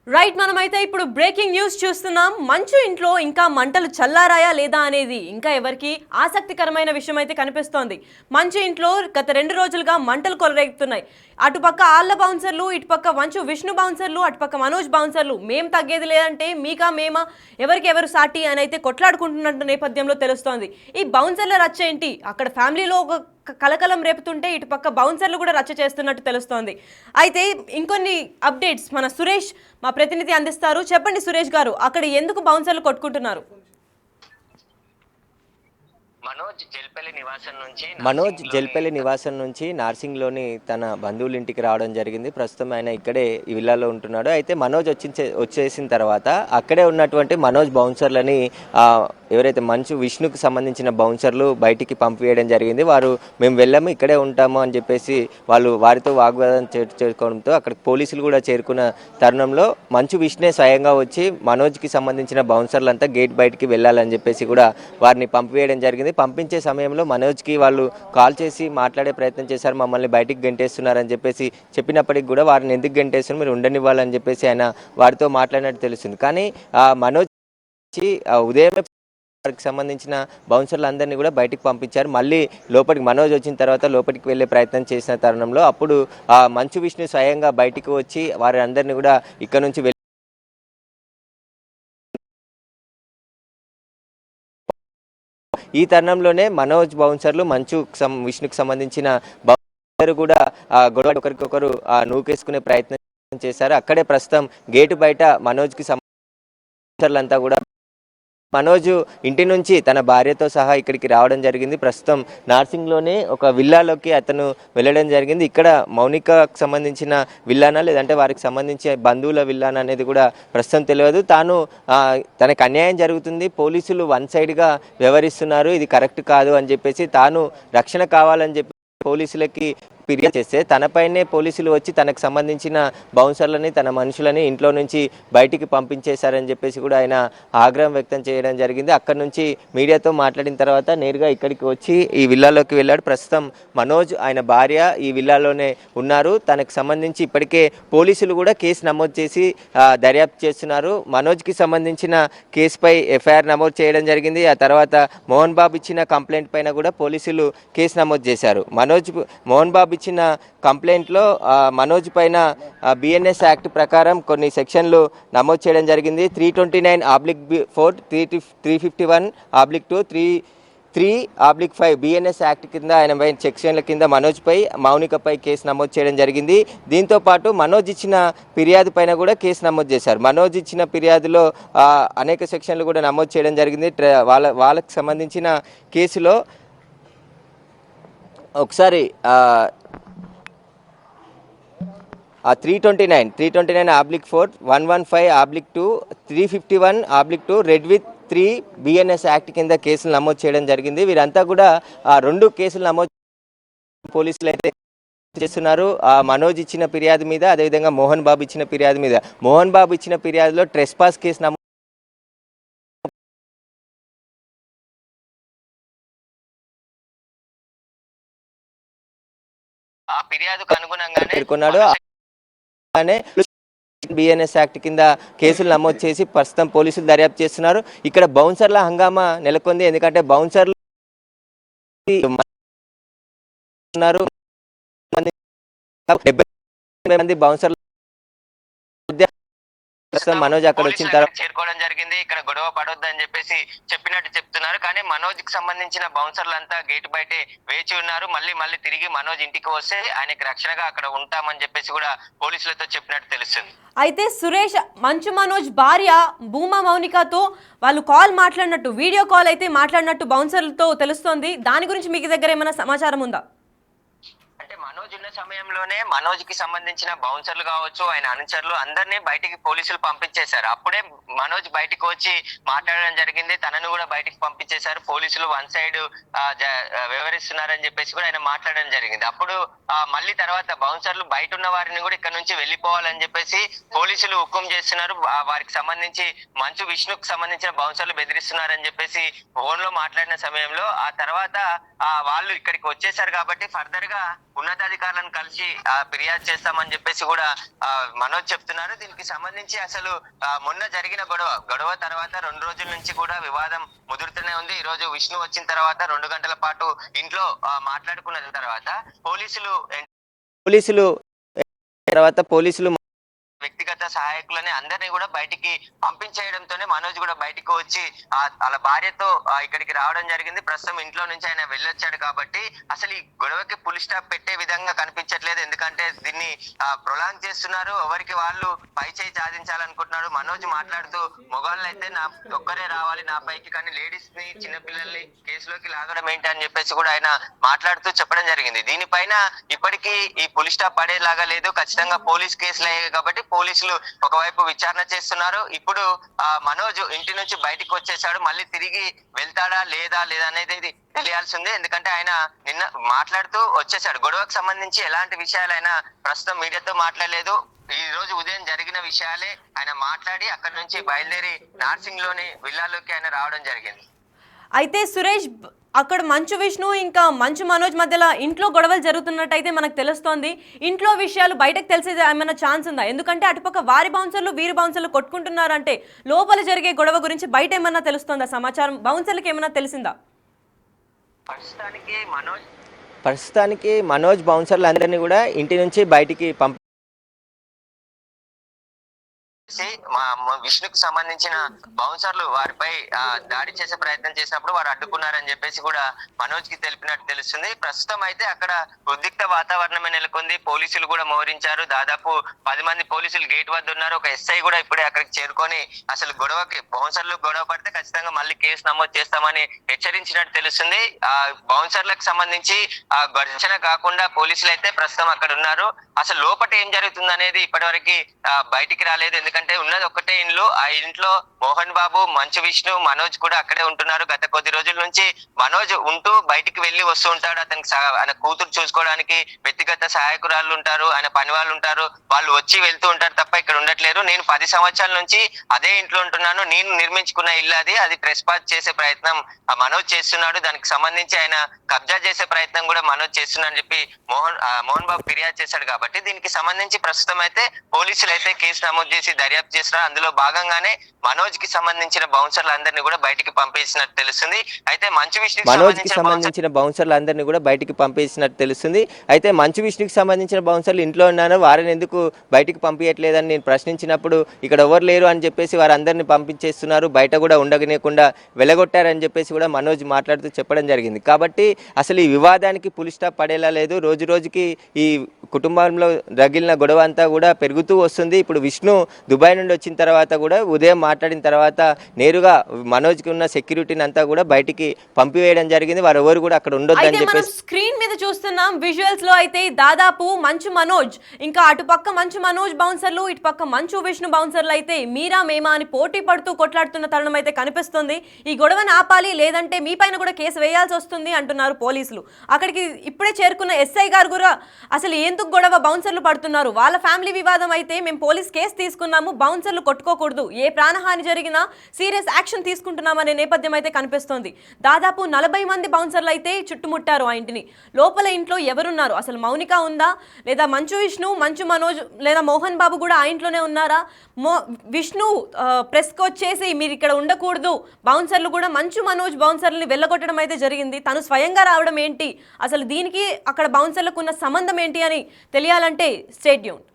Right, మనమైతే ఇప్పుడు breaking news చూస్తున్నాం. మంచు ఇంట్లో ఇంకా మంటలు చల్లారాయా లేదా అనేది ఇంకా ఎవరికి ఆసక్తికరమైన విషయం అయితే కనిపిస్తోంది. మంచు ఇంట్లో గత 2 రోజులుగా మంటలు కొలరేగుతున్నాయి. అటుపక్క ఆళ్ళ బౌన్సర్లు, ఇటుపక్క మంచు విష్ణు బౌన్సర్లు, అటుపక్క మనోజ్ బౌన్సర్లు మేం తగ్గేది లేదంటే మీకా మేమా, ఎవరికి ఎవరు సాటి అని అయితే కొట్లాడుకుంటున్నట్టు నేపథ్యంలో తెలుస్తోంది. ఈ బౌన్సర్ల రచ్చ ఏంటి, అక్కడ ఫ్యామిలీలో ఒక కలకలం రేపుతుంటే ఇటుపక్క బౌన్సర్లు కూడా రచ్చ చేస్తున్నట్టు తెలుస్తోంది. అయితే ఇంకొన్ని అప్డేట్స్ మన సురేష్ మా ప్రతినిధి అందిస్తారు. చెప్పండి సురేష్ గారు, అక్కడ ఎందుకు బౌన్సర్లు కొట్టుకుంటున్నారు? మనోజ్ జల్పల్లి నివాసం నుంచి నార్సింగ్లోని తన బంధువుల ఇంటికి రావడం జరిగింది. ప్రస్తుతం ఆయన ఇక్కడే ఈ విల్లాలో ఉంటున్నాడు. అయితే మనోజ్ వచ్చేసిన తర్వాత అక్కడే ఉన్నటువంటి మనోజ్ బౌన్సర్లని ఎవరైతే మంచు విష్ణుకు సంబంధించిన బౌన్సర్లు బయటికి పంపివేయడం జరిగింది. వారు మేము వెళ్ళాము, ఇక్కడే ఉంటాము అని చెప్పేసి వాళ్ళు వారితో వాగ్వాదం చేసుకోవడంతో అక్కడికి పోలీసులు కూడా చేరుకున్న తరుణంలో మంచు విష్ణే స్వయంగా వచ్చి మనోజ్కి సంబంధించిన బౌన్సర్లంతా గేట్ బయటికి వెళ్ళాలని చెప్పేసి కూడా వారిని పంపివేయడం జరిగింది. పంపించే సమయంలో మనోజ్కి వాళ్ళు కాల్ చేసి మాట్లాడే ప్రయత్నం చేశారు. మమ్మల్ని బయటికి గంటేస్తున్నారని చెప్పేసి చెప్పినప్పటికి కూడా వారిని ఎందుకు గంటేస్తున్నారు, మీరు ఉండనివ్వాలని చెప్పేసి ఆయన వారితో మాట్లాడినట్టు తెలుస్తుంది. కానీ మనోజ్ ఉదయమే వారికి సంబంధించిన బౌన్సర్లందరినీ కూడా బయటికి పంపించారు. మళ్ళీ లోపలికి మనోజ్ వచ్చిన తర్వాత లోపలికి వెళ్ళే ప్రయత్నం చేసిన తరుణంలో అప్పుడు మంచు విష్ణు స్వయంగా బయటికి వచ్చి వారి అందరినీ కూడా ఇక్కడ నుంచి ఈ తరుణంలోనే మనోజ్ బౌన్సర్లు మంచు విష్ణుకు సంబంధించిన బౌన్సర్ కూడా గొడవ ఒకరికొకరు నూకేసుకునే ప్రయత్నం చేశారు. అక్కడే ప్రస్తుతం గేటు బయట మనోజ్కి సంబంధించినంతా కూడా మనోజ్ ఇంటి నుంచి తన భార్యతో సహా ఇక్కడికి రావడం జరిగింది. ప్రస్తుతం నార్సింగ్లోనే ఒక విల్లాలోకి అతను వెళ్ళడం జరిగింది. ఇక్కడ మౌనికకు సంబంధించిన విల్లానా లేదంటే వారికి సంబంధించిన బంధువుల విల్లానా అనేది కూడా ప్రస్తుతం తెలియదు. తనకు అన్యాయం జరుగుతుంది, పోలీసులు వన్ సైడ్గా వ్యవహరిస్తున్నారు, ఇది కరెక్ట్ కాదు అని చెప్పేసి తాను రక్షణ కావాలని చెప్పి పోలీసులకి ఫిర్యాదు చేస్తే తనపైనే పోలీసులు వచ్చి తనకు సంబంధించిన బౌన్సర్లని తన మనుషులని ఇంట్లో నుంచి బయటికి పంపించేశారని చెప్పేసి కూడా ఆయన ఆగ్రహం వ్యక్తం చేయడం జరిగింది. అక్కడి నుంచి మీడియాతో మాట్లాడిన తర్వాత నేరుగా ఇక్కడికి వచ్చి ఈ విల్లాలోకి వెళ్ళాడు. ప్రస్తుతం మనోజ్ ఆయన భార్య ఈ విల్లాలోనే ఉన్నారు. తనకు సంబంధించి ఇప్పటికే పోలీసులు కూడా కేసు నమోదు చేసి దర్యాప్తు చేస్తున్నారు. మనోజ్కి సంబంధించిన కేసుపై ఎఫ్ఐఆర్ నమోదు చేయడం జరిగింది. ఆ తర్వాత మోహన్ బాబు ఇచ్చిన కంప్లైంట్ పైన కూడా పోలీసులు కేసు నమోదు చేశారు. మోహన్ బాబు ఇచ్చిన కంప్లైంట్లో మనోజ్ పైన బిఎన్ఎస్ యాక్ట్ ప్రకారం కొన్ని సెక్షన్లు నమోదు చేయడం జరిగింది. 329/4, 351/2, 3/5 బిఎన్ఎస్ యాక్ట్ కింద ఆయన పైన సెక్షన్ల కింద మనోజ్పై మౌనికపై కేసు నమోదు చేయడం జరిగింది. దీంతో పాటు మనోజ్ ఇచ్చిన ఫిర్యాదు పైన కూడా కేసు నమోదు చేశారు. మనోజ్ ఇచ్చిన ఫిర్యాదులో అనేక సెక్షన్లు కూడా నమోదు చేయడం జరిగింది. వాళ్ళకి సంబంధించిన కేసులో ఒకసారి 329/4, 115/2, 351/2 రెడ్ విత్ 3 బిఎన్ఎస్ యాక్ట్ కింద కేసులు నమోదు చేయడం జరిగింది. వీరంతా కూడా 2 కేసులు నమోదు పోలీసులు అయితే చేస్తున్నారు. మనోజ్ ఇచ్చిన ఫిర్యాదు మీద, అదేవిధంగా మోహన్ బాబు ఇచ్చిన ఫిర్యాదు మీద. మోహన్ బాబు ఇచ్చిన ఫిర్యాదులో ట్రెస్పాస్ కేసు నమోదు ఫిర్యాదుకు అనుగుణంగానే పేర్కొన్నాడు. బిఎన్ఎస్ యాక్ట్ కింద కేసులు నమోదు చేసి ప్రస్తుతం పోలీసులు దర్యాప్తు చేస్తున్నారు. ఇక్కడ బౌన్సర్ల హంగామా నెలకొంది. ఎందుకంటే బౌన్సర్లు ఉన్నారు, 70 మంది బౌన్సర్లు మనోజ్ అక్కడ వచ్చిన తర్వాత చేరుకోవడం జరిగింది. ఇక్కడ గొడవ పడొద్దని చెప్పేసి చెప్పినట్టు చెప్తున్నారు. కానీ మనోజ్ కి సంబంధించిన బౌన్సర్లంతా గేట్ బయటే వేచి ఉన్నారు. మళ్ళీ తిరిగి మనోజ్ ఇంటికి వస్తే ఆయనకి రక్షణగా అక్కడ ఉంటామని చెప్పేసి కూడా పోలీసులతో చెప్పినట్టు తెలుస్తుంది. అయితే సురేష్, మంచు మనోజ్ భార్య భూమా మౌనికతో వాళ్ళు మాట్లాడినట్టు, వీడియో కాల్ అయితే మాట్లాడినట్టు బౌన్సర్లతో తెలుస్తోంది. దాని గురించి మీకు దగ్గర ఏమైనా సమాచారం ఉందా? మనోజ్ ఉన్న సమయంలోనే మనోజ్ కి సంబంధించిన బౌన్సర్లు కావచ్చు, ఆయన అనుచరులు అందరినీ బయటికి పోలీసులు పంపించేశారు. అప్పుడే మనోజ్ బయటికి వచ్చి మాట్లాడడం జరిగింది. తనను కూడా బయటికి పంపించేశారు. పోలీసులు వన్ సైడ్ వ్యవహరిస్తున్నారని చెప్పేసి కూడా ఆయన మాట్లాడడం జరిగింది. అప్పుడు మళ్ళీ తర్వాత బౌన్సర్లు బయట ఉన్న వారిని కూడా ఇక్కడ నుంచి వెళ్ళిపోవాలని చెప్పేసి పోలీసులు హుకుం చేస్తున్నారు. వారికి సంబంధించి మంచు విష్ణుకు సంబంధించిన బౌన్సర్లు బెదిరిస్తున్నారని చెప్పేసి ఫోన్ లో మాట్లాడిన సమయంలో ఆ తర్వాత వాళ్ళు ఇక్కడికి వచ్చేసారు కాబట్టి ఫర్దర్ గా ఉన్నతాధికారులను కలిసి ఫిర్యాదు చేస్తామని చెప్పేసి కూడా మనోజ్ చెప్తున్నారు. దీనికి సంబంధించి అసలు మొన్న జరిగిన గొడవ తర్వాత 2 రోజుల నుంచి కూడా వివాదం ముదురుతూనే ఉంది. ఈ రోజు విష్ణు వచ్చిన తర్వాత 2 గంటల పాటు ఇంట్లో మాట్లాడుకున్న తర్వాత పోలీసులు వ్యక్తిగత సహాయకులని అందరినీ కూడా బయటికి పంపించేయడంతోనే మనోజ్ కూడా బయటికి వచ్చి వాళ్ళ భార్యతో ఇక్కడికి రావడం జరిగింది. ప్రస్తుతం ఇంట్లో నుంచి ఆయన వెళ్ళొచ్చాడు కాబట్టి అసలు ఈ గొడవకి ఫుల్ స్టాప్ పెట్టే విధంగా కనిపించట్లేదు. ఎందుకంటే దీన్ని ప్రొలాంగ్ చేస్తున్నారు, ఎవరికి వాళ్ళు పై చేయి సాధించాలనుకుంటున్నారు. మనోజ్ మాట్లాడుతూ మొగాళ్ళు అయితే నా ఒక్కరే రావాలి నా పైకి, కానీ లేడీస్ ని చిన్నపిల్లల్ని కేసులోకి లాగడం ఏంటి అని చెప్పేసి కూడా ఆయన మాట్లాడుతూ చెప్పడం జరిగింది. దీనిపైన ఇప్పటికీ ఈ ఫుల్ స్టాప్ పడేలాగా లేదు. ఖచ్చితంగా పోలీస్ కేసులు అయ్యాయి కాబట్టి పోలీసులు ఒకవైపు విచారణ చేస్తున్నారు. ఇప్పుడు మనోజ్ ఇంటి నుంచి బయటికి వచ్చేసాడు. మళ్ళీ తిరిగి వెళ్తాడా లేదా అనేది తెలియాల్సి ఉంది. ఎందుకంటే ఆయన నిన్న మాట్లాడుతూ వచ్చేసాడు. గొడవకు సంబంధించి ఎలాంటి విషయాలు ఆయన ప్రస్తుతం మీడియాతో మాట్లాడలేదు. ఈ రోజు ఉదయం జరిగిన విషయాలే ఆయన మాట్లాడి అక్కడి నుంచి బయలుదేరి నార్సింగ్ లోని విల్లాలోకి ఆయన రావడం జరిగింది. అయితే సురేష్, అక్కడ మంచు విష్ణు ఇంకా మంచు మనోజ్ మధ్యలో ఇంట్లో గొడవలు జరుగుతున్నట్టయితే మనకు తెలుస్తోంది. ఇంట్లో విషయాలు బయటకు తెలిసే ఏమైనా ఛాన్స్ ఉందా? ఎందుకంటే అటుపక్క వారి బౌన్సర్లు వీరి బౌన్సర్లు కొట్టుకుంటున్నారంటే లోపల జరిగే గొడవ గురించి బయట ఏమన్నా తెలుస్తోందా సమాచారం? బౌన్సర్లకు ఏమన్నా తెలిసిందా? ప్రస్తుతానికి మనోజ్ బౌన్సర్లు అందరినీ కూడా ఇంటి నుంచి బయటికి విష్ణుకు సంబంధించిన బౌన్సర్లు వారిపై దాడి చేసే ప్రయత్నం చేసినప్పుడు వారు అడ్డుకున్నారని చెప్పేసి కూడా మనోజ్ కి తెలిపినట్టు తెలుస్తుంది. ప్రస్తుతం అయితే అక్కడ ఉద్రిక్త వాతావరణమే నెలకొంది. పోలీసులు కూడా మోహరించారు. దాదాపు 10 మంది పోలీసులు గేట్ వద్ద ఉన్నారు. ఒక ఎస్ఐ కూడా ఇప్పుడే అక్కడికి చేరుకొని అసలు బౌన్సర్లు గొడవ పడితే ఖచ్చితంగా మళ్ళీ కేసు నమోదు చేస్తామని హెచ్చరించినట్టు తెలుస్తుంది. బౌన్సర్లకు సంబంధించి ఘర్షణ కాకుండా పోలీసులు అయితే ప్రస్తుతం అక్కడ ఉన్నారు. అసలు లోపల ఏం జరుగుతుంది అనేది ఇప్పటివరకు బయటికి రాలేదు. ఎందుకంటే ఉన్నది ఒక్కటే ఇల్లు. ఆ ఇంట్లో మోహన్ బాబు, మంచు విష్ణు, మనోజ్ కూడా అక్కడే ఉంటున్నారు. గత కొద్ది రోజుల నుంచి మనోజ్ ఉంటూ బయటికి వెళ్లి వస్తూ ఉంటాడు. అతనికి ఆయన కూతురు చూసుకోవడానికి వ్యక్తిగత సహాయకురాళ్ళు ఉంటారు, ఆయన పని వాళ్ళు ఉంటారు. వాళ్ళు వచ్చి వెళ్తూ ఉంటారు తప్ప ఇక్కడ ఉండట్లేరు. నేను 10 సంవత్సరాల నుంచి అదే ఇంట్లో ఉంటున్నాను. నేను నిర్మించుకున్న ఇల్లు అది ట్రెస్ పాస్ చేసే ప్రయత్నం మనోజ్ చేస్తున్నాడు. దానికి సంబంధించి ఆయన కబ్జా చేసే ప్రయత్నం కూడా మనోజ్ చేస్తున్నాడని చెప్పి మోహన్ బాబు ఫిర్యాదు చేశాడు. కాబట్టి దీనికి సంబంధించి ప్రస్తుతం అయితే పోలీసులు అయితే కేసు నమోదు చేసి దర్యాప్తు చేస్తున్నారు. అందులో భాగంగానే మనోజ్ కి సంబంధించిన బౌన్సర్లు అందరినీ కూడా బయటికి పంపేసినట్టు తెలుస్తుంది. అయితే మంచు విష్ణుకి సంబంధించిన బౌన్సర్లు అందరినీ కూడా బయటికి పంపేసినట్టు తెలుస్తుంది. అయితే మంచు విష్ణుకి సంబంధించిన బౌన్సర్లు ఇంట్లో ఉన్నారు, వారిని ఎందుకు బయటికి పంపించట్లేదని నేను ప్రశ్నించినప్పుడు ఇక్కడ ఎవరు లేరు అని చెప్పేసి వారందరినీ పంపించేస్తున్నారు, బయట కూడా ఉండగనేకుండా వెలగొట్టారని చెప్పేసి కూడా మనోజ్ మాట్లాడుతూ చెప్పడం జరిగింది. కాబట్టి అసలు ఈ వివాదానికి ఫుల్ స్టాప్ పడేలా లేదు. రోజు రోజుకి ఈ కుటుంబంలో రగిలిన గొడవ అంతా కూడా పెరుగుతూ వస్తుంది. ఇప్పుడు విష్ణు దుబాయ్ నుండి వచ్చిన తర్వాత కూడా ఉదయం మాట్లాడిన తర్వాత నేరుగా మనోజ్కి ఉన్న సెక్యూరిటీని అంతా కూడా బయటికి పంపివేయడం జరిగింది. వారు ఎవరు కూడా అక్కడ ఉండొద్దని చెప్పేసి స్క్రీన్ మీద చూస్తున్నాం. విజువల్స్ లో అయితే దాదాపు మంచు మనోజ్ ఇంకా అటుపక్క మంచు మనోజ్ బౌన్సర్లు, ఇటుపక్క మంచు విష్ణు బౌన్సర్లు అయితే మీరా మేమా అని పోటీ పడుతూ కొట్లాడుతున్న తరుణం అయితే కనిపిస్తుంది. ఈ గొడవను ఆపాలి, లేదంటే మీ పైన కూడా కేసు వేయాల్సి వస్తుంది అంటున్నారు పోలీసులు. అక్కడికి ఇప్పుడే చేరుకున్న ఎస్ఐ గారు కూడా అసలు ఎందుకు గొడవ, బౌన్సర్లు పడుతున్నారు, వాళ్ళ ఫ్యామిలీ వివాదం అయితే మేము పోలీస్ కేసు తీసుకున్నాము, బౌన్సర్లు కొట్టుకోకూడదు, ఏ ప్రాణహాని జరిగినా సీరియస్ యాక్షన్ తీసుకుంటున్నామనే నేపథ్యం అయితే కనిపిస్తోంది. దాదాపు 40 మంది బౌన్సర్లు అయితే చుట్టుముట్టారు ఆ ఇంటిని. లోపల ఇంట్లో ఎవరున్నారు, అసలు మౌనిక ఉందా, లేదా మంచు విష్ణు, మంచు మనోజ్ లేదా మోహన్ బాబు కూడా ఆ ఇంట్లోనే ఉన్నారా? విష్ణు ప్రెస్కి వచ్చేసి మీరు ఇక్కడ ఉండకూడదు, బౌన్సర్లు కూడా మంచు మనోజ్ బౌన్సర్లని వెళ్ళగొట్టడం అయితే జరిగింది, తను స్వయంగా రావడం ఏంటి, అసలు దీనికి అక్కడ బౌన్సర్లకు ఉన్న సంబంధం ఏంటి అని తెలియాలంటే స్టే ట్యూన్.